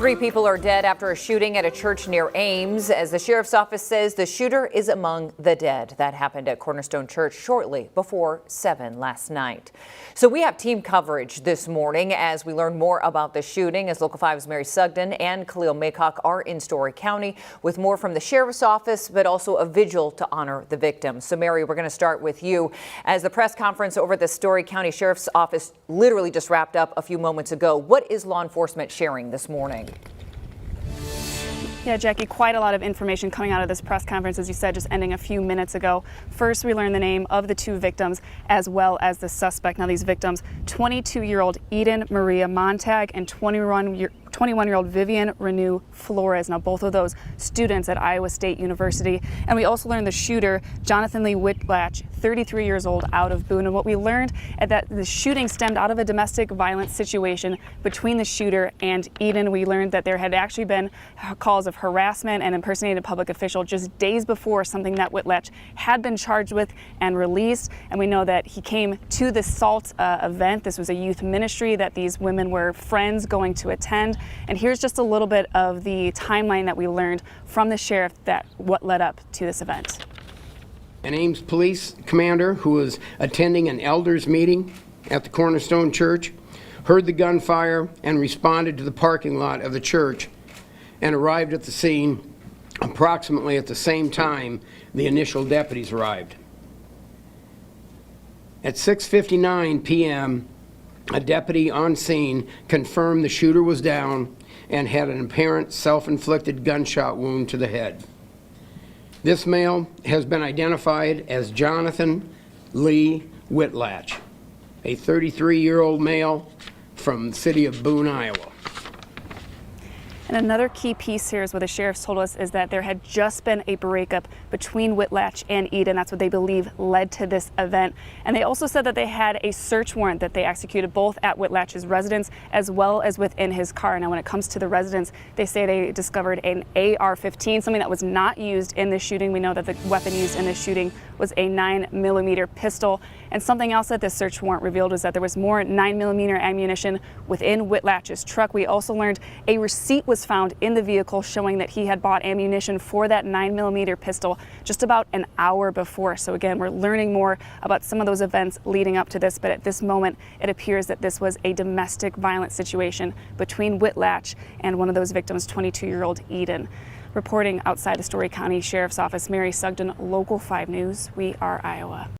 3 people are dead after a shooting at a church near Ames. As the sheriff's office says, the shooter is among the dead. That happened at Cornerstone Church shortly before 7 last night. So we have team coverage this morning as we learn more about the shooting, as Local 5's Mary Sugden and Khalil Maycock are in Story County with more from the sheriff's office, but also a vigil to honor the victims. So Mary, we're going to start with you, as the press conference over the Story County Sheriff's Office literally just wrapped up a few moments ago. What is law enforcement sharing this morning? Yeah, Jackie, quite a lot of information coming out of this press conference, as you said, just ending a few minutes ago. First, we learned the name of the 2 victims as well as the suspect. Now, these victims, 22-year-old Eden Maria Montag and 21-year-old Vivian Renew Flores. Now, both of those students at Iowa State University. And we also learned the shooter, Jonathan Lee Whitlatch, 33 years old, out of Boone. And what we learned is that the shooting stemmed out of a domestic violence situation between the shooter and Eden. We learned that there had actually been calls of harassment and impersonating a public official just days before, something that Whitlatch had been charged with and released. And we know that he came to the SALT event. This was a youth ministry that these women were friends going to attend. And here's just a little bit of the timeline that we learned from the sheriff that what led up to this event. An Ames police commander who was attending an elders meeting at the Cornerstone Church heard the gunfire and responded to the parking lot of the church and arrived at the scene approximately at the same time the initial deputies arrived. At 6:59 p.m., a deputy on scene confirmed the shooter was down and had an apparent self-inflicted gunshot wound to the head. This male has been identified as Jonathan Lee Whitlatch, a 33-year-old male from the city of Boone, Iowa. And another key piece here is what the sheriffs told us is that there had just been a breakup between Whitlatch and Eden. That's what they believe led to this event. And they also said that they had a search warrant that they executed both at Whitlatch's residence as well as within his car. Now, when it comes to the residence, they say they discovered an AR-15, something that was not used in this shooting. We know that the weapon used in this shooting was a 9mm pistol. And something else that this search warrant revealed was that there was more 9mm ammunition within Whitlatch's truck. We also learned a receipt was found in the vehicle showing that he had bought ammunition for that 9mm pistol just about an hour before. So again, we're learning more about some of those events leading up to this, but at this moment, it appears that this was a domestic violence situation between Whitlatch and one of those victims, 22-year-old Eden. Reporting outside the Story County Sheriff's Office, Mary Sugden, Local 5 News. We are Iowa.